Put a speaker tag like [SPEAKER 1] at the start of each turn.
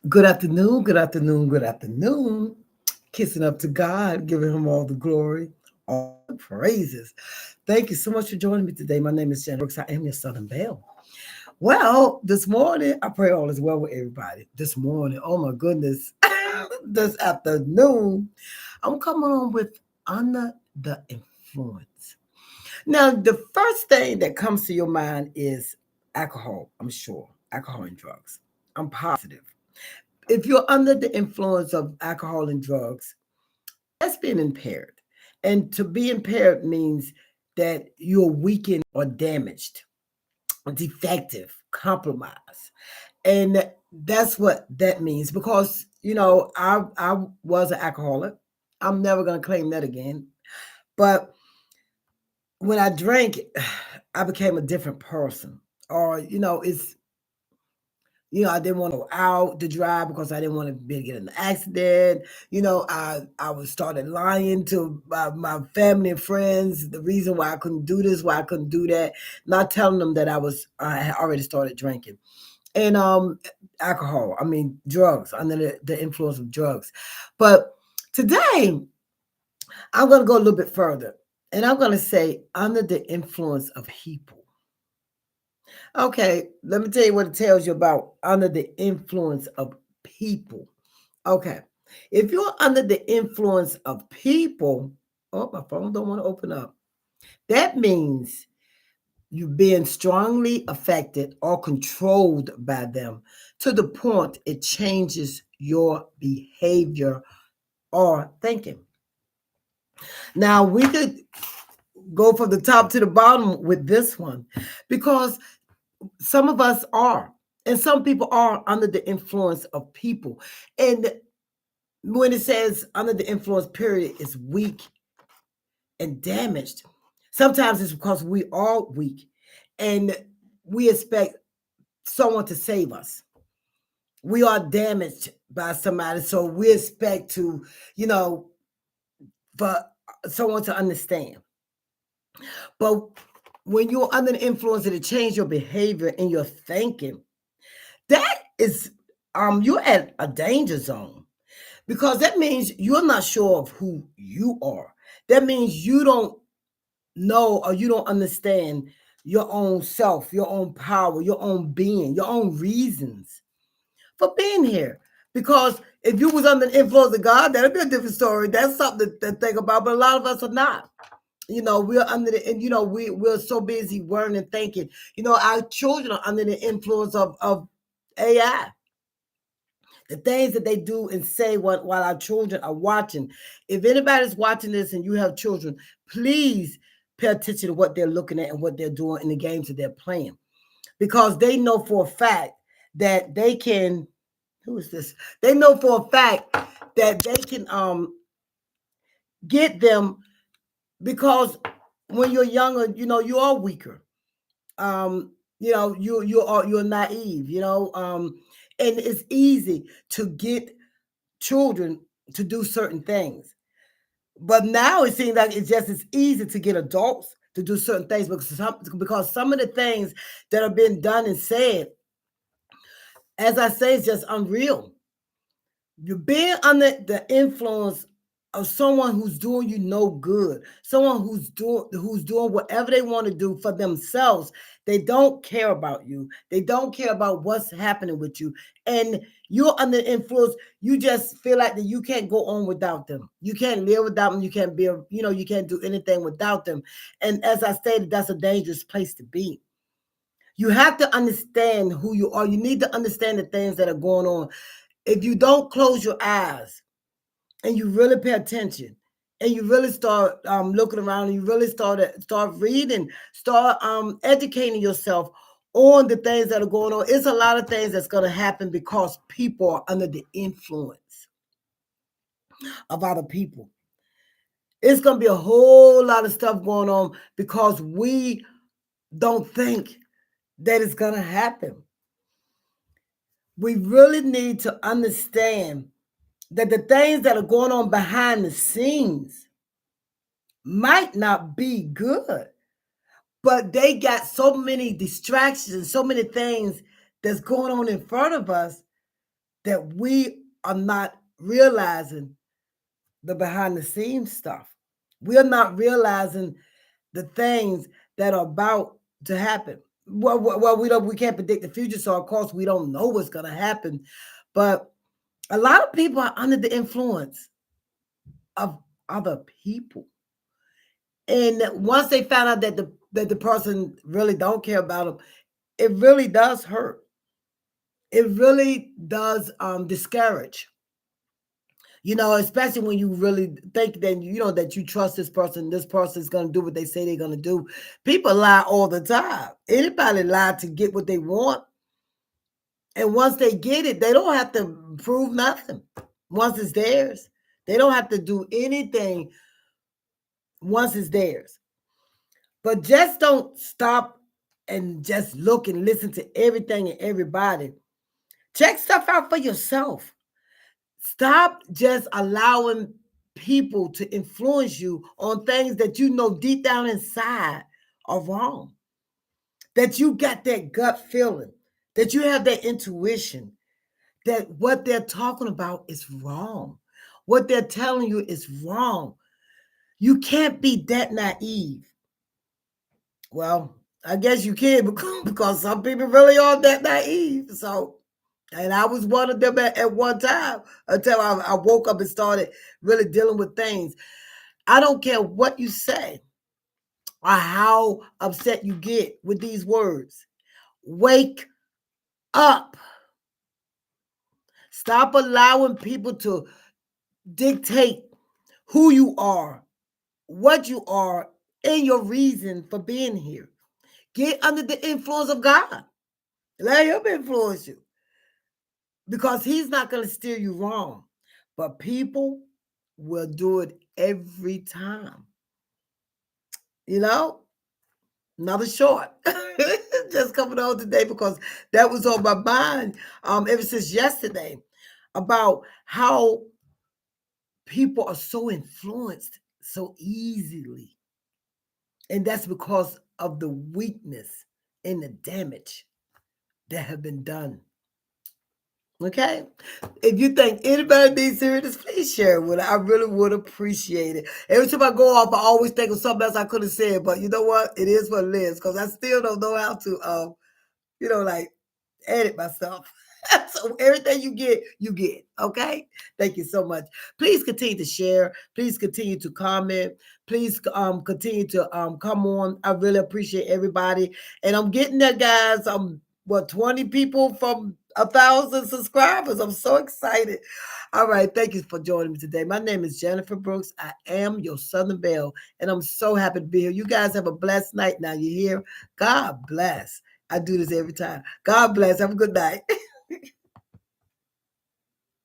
[SPEAKER 1] Good afternoon, good afternoon, good afternoon. Kissing up to God, giving him all the glory, all the praises. Thank you so much for joining me today. My name is Janet Brooks. I am your Southern Belle. Well, this morning, I pray all is well with everybody. This morning, oh my goodness, this afternoon, I'm coming on with under the influence. Now, the first thing that comes to your mind is alcohol, I'm sure. Alcohol and drugs. I'm positive. If you're under the influence of alcohol and drugs, that's being impaired. And to be impaired means that you're weakened or damaged, defective, compromised. And that's what that means because, I was an alcoholic. I'm never going to claim that again. But when I drank, I became a different person. Or, I didn't want to go out to drive because I didn't want to be get in an accident. I was started lying to my family and friends the reason why I couldn't do this, why I couldn't do that, not telling them that I had already started drinking. And alcohol, I mean drugs, under the influence of drugs. But today I'm gonna go a little bit further and I'm gonna say under the influence of people. Okay, let me tell you what it tells you about under the influence of people. Okay, if you're under the influence of people, oh, my phone don't want to open up. That means you being strongly affected or controlled by them to the point it changes your behavior or thinking. Now we could go from the top to the bottom with this one because some of us are, and some people are under the influence of people. And when it says under the influence, period, is weak and damaged, sometimes it's because we are weak and we expect someone to save us. We are damaged by somebody, so we expect to, you know, for someone to understand. But when you're under the influence of it change your behavior and your thinking, that is you're at a danger zone because that means you're not sure of who you are. That means you don't know or you don't understand your own self, your own power, your own being, your own reasons for being here. Because if you was under the influence of God, that'd be a different story. That's something to think about. But a lot of us are not. We're under the, and we're so busy worrying and thinking. Our children are under the influence of AI. The things that they do and say while our children are watching. If anybody's watching this and you have children, please pay attention to what they're looking at and what they're doing in the games that they're playing. Because they know for a fact that they can, who is this? They know for a fact that they can get them because when you're younger, you are weaker. You're naive, and it's easy to get children to do certain things. But now it seems like it's just as easy to get adults to do certain things because some of the things that have been done and said, as I say, is just unreal. You're being under the influence of someone who's doing you no good, someone who's doing whatever they want to do for themselves. They don't care about you. They don't care about what's happening with you. And you're under influence. You just feel like that you can't go on without them. You can't live without them. You can't be, you can't do anything without them. And as I stated, that's a dangerous place to be. You have to understand who you are. You need to understand the things that are going on. If you don't close your eyes and you really pay attention and you really start looking around and you really start reading, start educating yourself on the things that are going on, it's a lot of things that's going to happen because people are under the influence of other people. It's going to be a whole lot of stuff going on because we don't think that it's going to happen. We really need to understand that the things that are going on behind the scenes might not be good, but they got so many distractions, so many things that's going on in front of us that we are not realizing the behind the scenes stuff. We are not realizing the things that are about to happen. Well, we can't predict the future, so of course we don't know what's going to happen. But a lot of people are under the influence of other people, and once they find out that the person really don't care about them, it really does hurt. It really does discourage. Especially when you really think that that you trust this person is going to do what they say they're going to do. People lie all the time. Anybody lie to get what they want, and once they get it, they don't have to prove nothing. Once it's theirs, they don't have to do anything. Once it's theirs. But just don't stop and just look and listen to everything and everybody. Check stuff out for yourself. Stop just allowing people to influence you on things that you know deep down inside are wrong. That you got that gut feeling, that you have that intuition, that what they're talking about is wrong. What they're telling you is wrong. You can't be that naive. Well, I guess you can because some people really are that naive. So, and I was one of them at one time until I woke up and started really dealing with things. I don't care what you say or how upset you get with these words. Wake up. Stop allowing people to dictate who you are, what you are, and your reason for being here. Get under the influence of God. Let him influence you. Because he's not going to steer you wrong. But people will do it every time. Another short. Just coming on today because that was on my mind ever since yesterday about how people are so influenced so easily. And that's because of the weakness and the damage that have been done. Okay? If you think anybody needs to hear this, please share it with it. I really would appreciate it. Every time I go off, I always think of something else I could have said, but you know what? It is what it is because I still don't know how to, like edit myself. So everything you get. Okay. Thank you so much. Please continue to share. Please continue to comment. Please continue to come on. I really appreciate everybody. And I'm getting there, guys. 20 people from 1,000 subscribers. I'm so excited. All right. Thank you for joining me today. My name is Jennifer Brooks. I am your Southern Belle, and I'm so happy to be here. You guys have a blessed night. Now you hear. God bless. I do this every time. God bless. Have a good night.